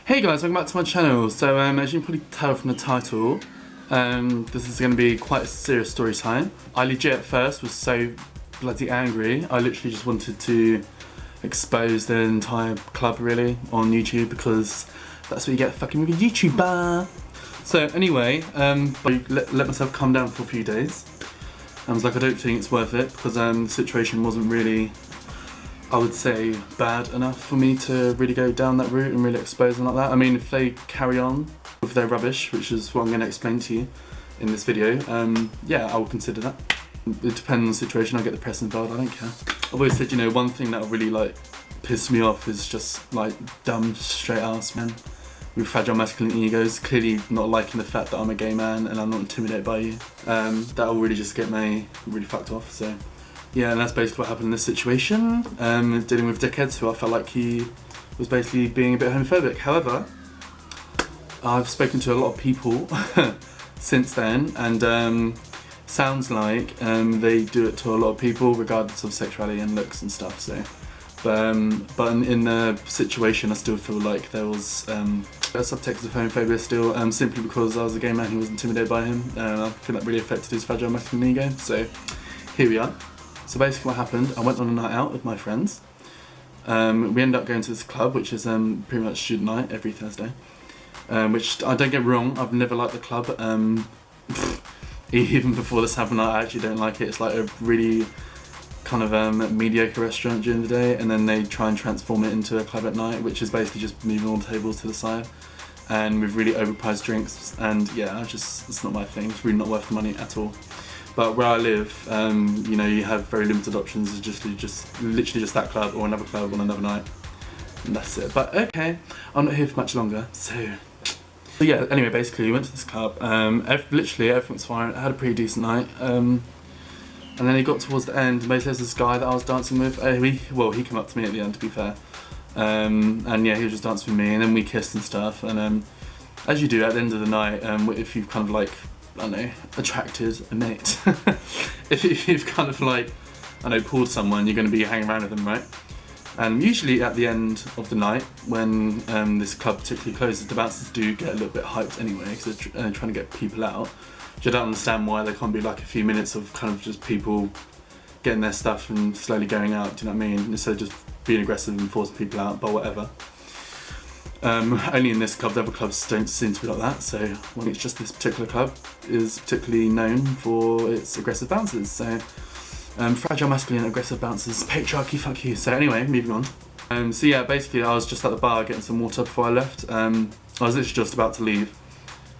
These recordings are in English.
Hey guys, welcome back to my channel. So as you can probably tell from the title, this is going to be quite a serious story time. I legit at first was so bloody angry. I literally just wanted to expose the entire club really on YouTube because that's what you get fucking with a YouTuber. So anyway, I let myself calm down for a few days. I was like, I don't think it's worth it because the situation wasn't really, I would say, bad enough for me to really go down that route and really expose them like that. I mean, if they carry on with their rubbish, which is what I'm going to explain to you in this video, yeah, I will consider that. It depends on the situation. I'll get the press involved, I don't care. I've always said, you know, one thing that will really like piss me off is just like dumb, straight ass men with fragile masculine egos, clearly not liking the fact that I'm a gay man and I'm not intimidated by you. That will really just get me really fucked off, so. Yeah, and that's basically what happened in this situation, dealing with dickheads who I felt like he was basically being a bit homophobic. However, I've spoken to a lot of people since then, and sounds like they do it to a lot of people regardless of sexuality and looks and stuff, so. But in the situation I still feel like there was a subtext of homophobia still, simply because I was a gay man who was intimidated by him, and I feel that really affected his fragile masculine ego, so here we are. So basically what happened, I went on a night out with my friends. We ended up going to this club, which is pretty much student night every Thursday. Which, I don't get wrong, I've never liked the club. Even before this happened, I actually don't like it. It's like a really kind of mediocre restaurant during the day, and then they try and transform it into a club at night, which is basically just moving all the tables to the side. And with really overpriced drinks, and yeah, it's not my thing. It's really not worth the money at all. But where I live, you know, you have very limited options. It's literally just that club or another club on another night, and that's it. But okay, I'm not here for much longer. So yeah. Anyway, basically, we went to this club. Literally everything was fine. I had a pretty decent night. And then it got towards the end. Basically, there's this guy that I was dancing with. He came up to me at the end, to be fair. And yeah, he was just dancing with me, and then we kissed and stuff. And as you do at the end of the night, if you've kind of like, I don't know, attracted a mate. if you've kind of like, I don't know, pulled someone, you're going to be hanging around with them, right? And usually at the end of the night, when this club particularly closes, the bouncers do get a little bit hyped anyway, because they're trying to get people out. Which I don't understand why there can't be like a few minutes of kind of just people getting their stuff and slowly going out, do you know what I mean? Instead of just being aggressive and forcing people out, but whatever. Only in this club, the other clubs don't seem to be like that, so when it's just this particular club is particularly known for its aggressive bouncers, so fragile masculine aggressive bouncers, patriarchy, fuck you. So anyway, moving on. So yeah, basically I was just at the bar getting some water before I left. I was literally just about to leave,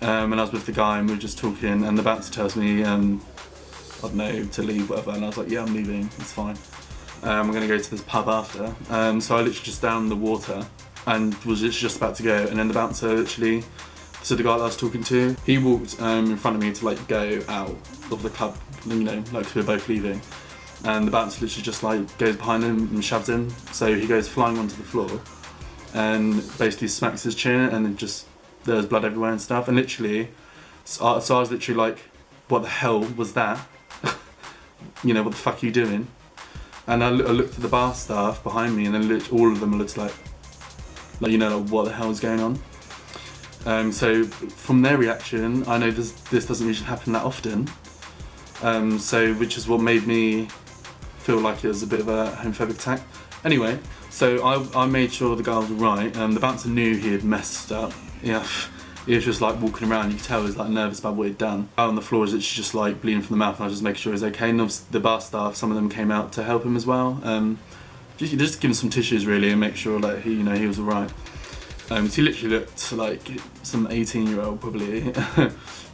and I was with the guy and we were just talking, and the bouncer tells me, I don't know, to leave, whatever, and I was like, yeah, I'm leaving, it's fine. We're going to go to this pub after. So I literally just downed the water and was literally just about to go, and then the bouncer literally, so the guy that I was talking to, he walked in front of me to like go out of the club, you know, like we were both leaving, and the bouncer literally just like goes behind him and shoves him, so he goes flying onto the floor and basically smacks his chin, and then just there's blood everywhere and stuff, and literally, so I was literally like, what the hell was that? You know, what the fuck are you doing? And I looked at the bar staff behind me, and then all of them looked like, you know, like, what the hell is going on? So from their reaction, I know this doesn't usually happen that often. So which is what made me feel like it was a bit of a homophobic attack. Anyway, so I made sure the guy was right. The bouncer knew he had messed up. Yeah, he was just like walking around. You could tell he was like nervous about what he'd done. Out on the floor is literally just like bleeding from the mouth, and I was just making sure he was okay. And obviously the bar staff, some of them came out to help him as well. Just give him some tissues really and make sure that he was alright. So he literally looked like some 18-year-old probably,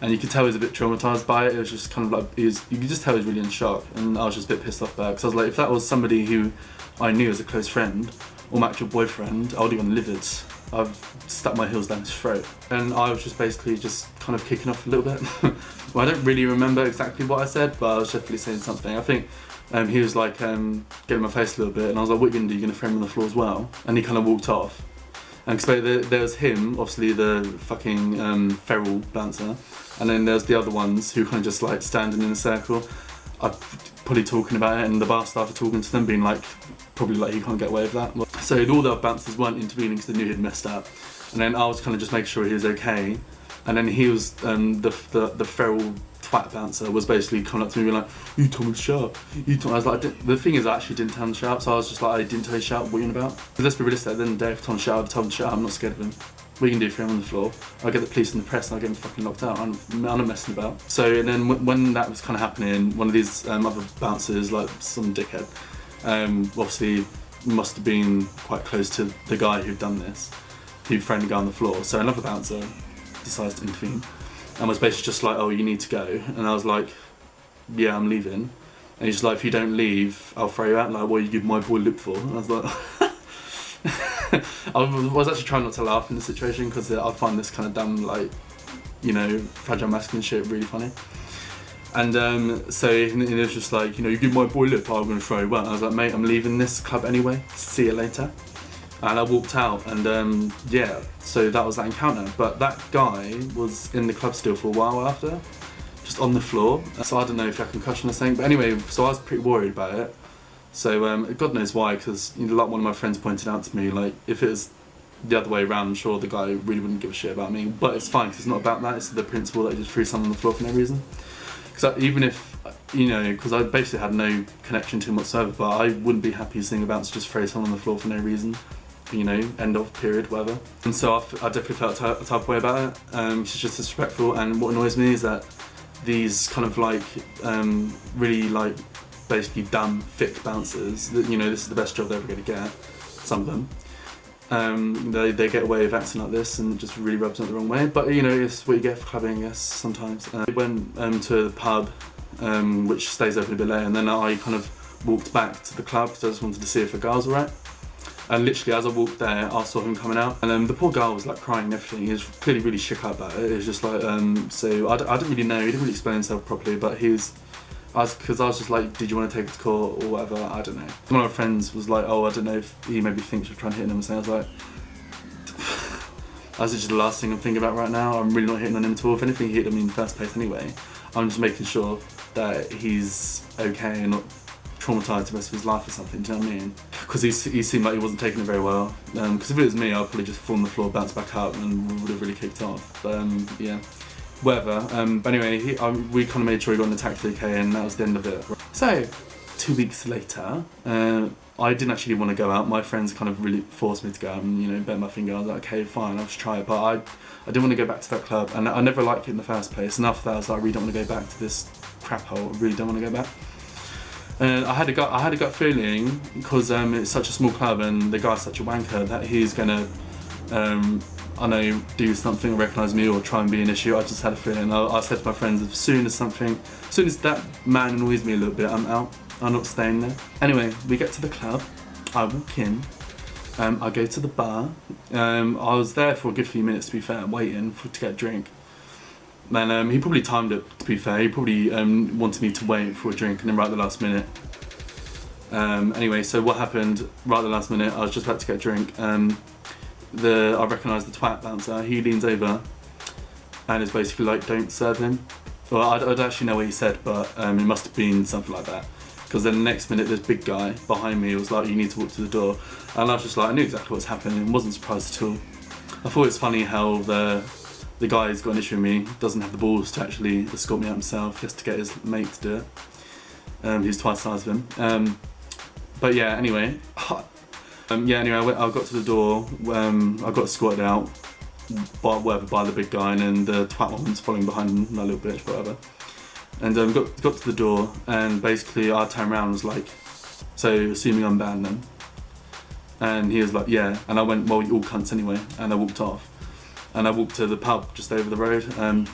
and you could tell he was a bit traumatised by it. It was just kind of like, you could just tell he was really in shock, and I was just a bit pissed off by it, because I was like, if that was somebody who I knew as a close friend, or my actual boyfriend, I would have been livid. I've stuck my heels down his throat. And I was just basically just kind of kicking off a little bit. Well, I don't really remember exactly what I said, but I was definitely saying something. I think he was like getting in my face a little bit, and I was like, what are you going to do? You're going to throw him on the floor as well? And he kind of walked off. And there was him, obviously the fucking feral bouncer, and then there's the other ones who kind of just like standing in a circle. I'd probably talking about it, and the bar staff are talking to them, being like, probably like, you can't get away with that. So all the other bouncers weren't intervening because they knew he'd messed up. And then I was kind of just making sure he was okay. And then he was, the feral twat bouncer was basically coming up to me being like, you told me to shut up. I was like, the thing is, I actually didn't tell him to shut up, so I was just like, I didn't tell you to shut up, what are you on about? But let's be realistic, at the end of the day, if I told him to shut up, I told him to shut up, I'm not scared of him. What you can do for him on the floor, I'll get the police and the press and I'll get him fucking locked out. I'm not messing about. So, and then when that was kind of happening, one of these other bouncers, like some dickhead, obviously must have been quite close to the guy who'd done this, who thrown the guy on the floor. So another bouncer decides to intervene and was basically just like, oh, you need to go. And I was like, yeah, I'm leaving. And he's just like, if you don't leave, I'll throw you out. Like, what you give my boy lip for? And I was like, I was actually trying not to laugh in the situation because I find this kind of dumb, like, you know, fragile masculine shit really funny. And so he was just like, you know, you give my boy lip, I'm going to throw you out. And I was like, mate, I'm leaving this club anyway. See you later. And I walked out, and yeah, so that was that encounter. But that guy was in the club still for a while after, just on the floor. So I don't know if I had concussion or something. But anyway, so I was pretty worried about it. So God knows why, because you know, like one of my friends pointed out to me, like if it was the other way around, I'm sure the guy really wouldn't give a shit about me. But it's fine, because it's not about that. It's the principle that he just threw someone on the floor for no reason. Because even if, you know, because I basically had no connection to him whatsoever, but I wouldn't be happy seeing about to just throw someone on the floor for no reason. You know, end of period, whatever. And so I definitely felt a type of way about it. It's just disrespectful, and what annoys me is that these kind of like really like basically dumb, thick bouncers, that, you know, this is the best job they're ever going to get, some of them. They get away with acting like this, and it just really rubs them the wrong way. But you know, it's what you get for clubbing, I guess, sometimes. We went to the pub, which stays open a bit later, and then I kind of walked back to the club because I just wanted to see if the girls were right. And literally as I walked there, I saw him coming out, and the poor girl was like crying and everything. He was clearly really shook up about it. It was just like, so I don't really know, he didn't really explain himself properly, but because I was just like, did you want to take it to court or whatever, I don't know. One of my friends was like, oh, I don't know if he maybe thinks you're trying to hit him, and I was like, that's just the last thing I'm thinking about right now. I'm really not hitting on him at all. If anything, he hit him in the first place anyway. I'm just making sure that he's okay and not traumatised the rest of his life or something, do you know what I mean? Because he seemed like he wasn't taking it very well. Because if it was me, I'd probably just fall on the floor, bounce back up, and would have really kicked off. But yeah, whatever. But anyway, we kind of made sure he got in the taxi okay, and that was the end of it. So, 2 weeks later, I didn't actually want to go out. My friends kind of really forced me to go out and, you know, bent my finger. I was like, okay, fine, I'll just try it. But I didn't want to go back to that club, and I never liked it in the first place. And after that, I was like, I really don't want to go back to this crap hole. I really don't want to go back. I had a gut feeling, because it's such a small club and the guy's such a wanker, that he's gonna, I know, do something or recognise me or try and be an issue. I just had a feeling. I said to my friends, as soon as that man annoys me a little bit, I'm out. I'm not staying there. Anyway, we get to the club. I walk in. I go to the bar. I was there for a good few minutes, to be fair, waiting to get a drink. And he probably timed it, to be fair. He probably wanted me to wait for a drink, and then right at the last minute. Anyway, so what happened right at the last minute, I was just about to get a drink. I recognised the twat bouncer. He leans over and is basically like, don't serve him. Well, I don't actually know what he said, but it must have been something like that. Because then the next minute, this big guy behind me was like, you need to walk to the door. And I was just like, I knew exactly what was happening and wasn't surprised at all. I thought it was funny how the guy's got an issue with me, doesn't have the balls to actually escort me out himself, just to get his mate to do it. He's twice the size of him. But yeah, anyway. I got to the door, I got escorted out by the big guy, and then the twat woman's following behind him, that little bitch, whatever. And got to the door, and basically I turned around and was like, so assuming I'm banned then? And he was like, yeah. And I went, well, you all cunts anyway, and I walked off. And I walked to the pub just over the road, I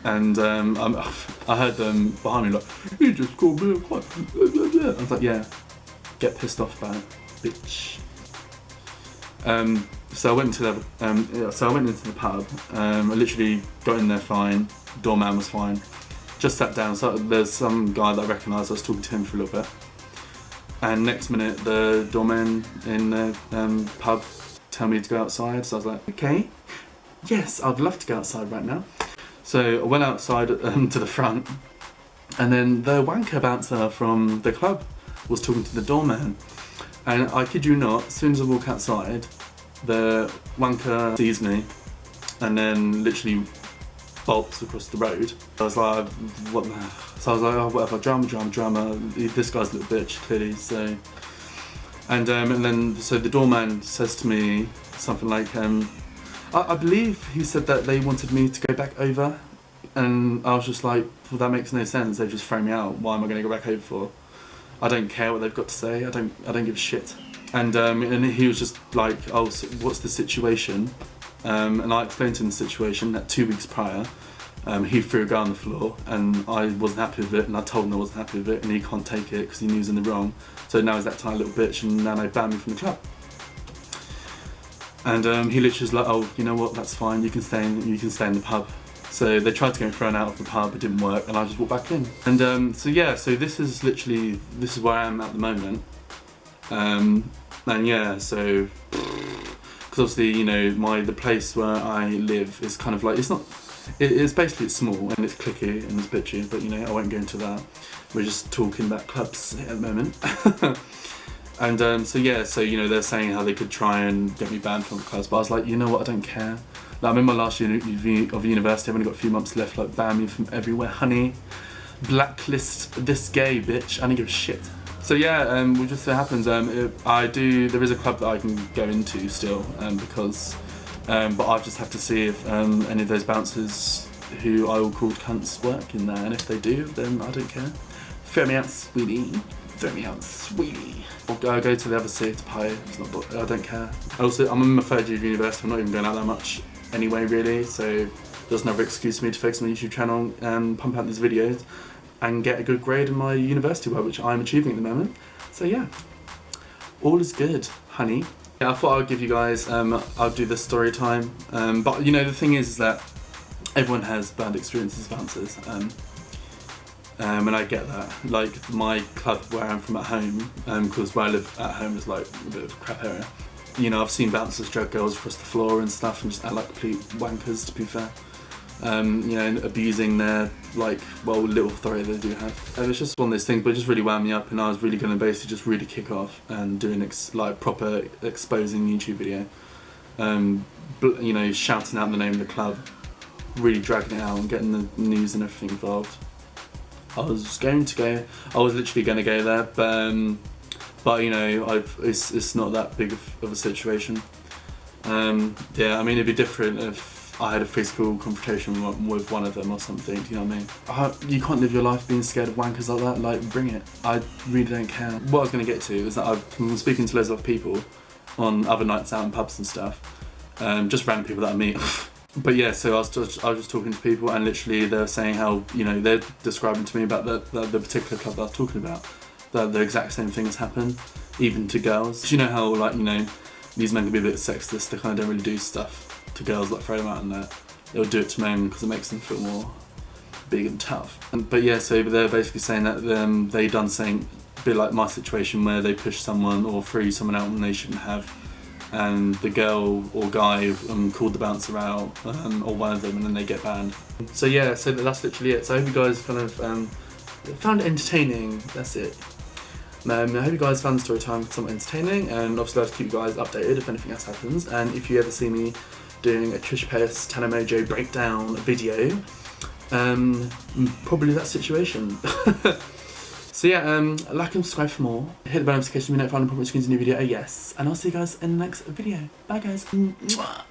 heard them behind me like, you just called me a cunt. I was like, yeah, get pissed off about it, bitch. So I went into the pub. I literally got in there fine. Doorman was fine. Just sat down. So there's some guy that I recognised. I was talking to him for a little bit. And next minute, the doorman in the pub told me to go outside. So I was like, okay, yes, I'd love to go outside right now. So I went outside to the front, And then the wanker bouncer from the club was talking to the doorman. And I kid you not, as soon as I walk outside, the wanker sees me and then literally bolts across the road. I was like, what the... So I was like, oh, whatever, drama. This guy's a little bitch, clearly, so... And then, so the doorman says to me something like, I believe he said that they wanted me to go back over. And I was just like, well, that makes no sense. They've just thrown me out. Why am I going to go back over for? I don't care what they've got to say. I don't give a shit. And he was just like, oh, so what's the situation? And I explained to him the situation that 2 weeks prior, he threw a guy on the floor and I wasn't happy with it, and I told him I wasn't happy with it, and he can't take it because he knew he was in the wrong. So now he's that tiny little bitch, and now they banned me from the club. And he literally was like, oh, you know what, that's fine, you can stay in the pub. So they tried to get me thrown out of the pub, it didn't work, and I just walked back in. And so this is where I am at the moment. And yeah, so, because obviously, you know, the place where I live is kind of like, it's basically small and it's cliquey and it's bitchy, but you know, I won't go into that. We're just talking about clubs at the moment. And so you know, they're saying how they could try and get me banned from the clubs, but I was like, you know what, I don't care. Like, I'm in my last year of university, I've only got a few months left, like, ban me from everywhere, honey. Blacklist this gay bitch, I don't give a shit. So yeah, we just so happens, there is a club that I can go into still, because, but I just have to see if any of those bouncers who I all called cunts work in there, and if they do, then I don't care. Throw me out, sweetie. Throw me out, sweetie. Or go to the other city to pay, I don't care. Also, I'm in my 3rd year of university, I'm not even going out that much anyway, really, so there's another excuse for me to focus on my YouTube channel and pump out these videos and get a good grade in my university work, which I'm achieving at the moment. So yeah, all is good, honey. Yeah, I thought I'd give you guys, I'll do the story time, but you know, the thing is that everyone has bad experiences as bouncers, and I get that. Like, my club where I'm from at home, because where I live at home is like a bit of a crap area. You know, I've seen bouncers drag girls across the floor and stuff and just act like complete wankers, to be fair. You know, abusing their, like, well, little authority they do have. And it's just one of those things, but it just really wound me up, and I was really going to basically just really kick off and do an proper exposing YouTube video. You know, shouting out the name of the club, really dragging it out and getting the news and everything involved. I was literally going to go there, but you know, it's not that big of a situation. Yeah, I mean, it'd be different if I had a physical confrontation with one of them or something, do you know what I mean? You can't live your life being scared of wankers like that, like, bring it. I really don't care. What I was going to get to is that I've been speaking to loads of people on other nights out in pubs and stuff, just random people that I meet. But yeah, so I was just talking to people, and literally they're saying how, you know, they're describing to me about the particular club that I was talking about, that the exact same thing has happened, even to girls. You know how, like, you know, these men can be a bit sexist, they kind of don't really do stuff to girls, like throw them out in there. They'll do it to men because it makes them feel more big and tough. But yeah, so they're basically saying that they done something a bit like my situation, where they push someone or threw someone out when they shouldn't have, and the girl or guy called the bouncer out, or one of them, and then they get banned. So yeah, so that's literally it. So I hope you guys kind of found it entertaining. That's it. I hope you guys found the story time somewhat entertaining, and obviously I'll keep you guys updated if anything else happens. And if you ever see me doing a Trish Paytas Tana Mojo breakdown video, probably that situation. So yeah, like and subscribe for more. Hit the bell notification to be notified when I put my screens a new video. Yes, and I'll see you guys in the next video. Bye guys. Mwah.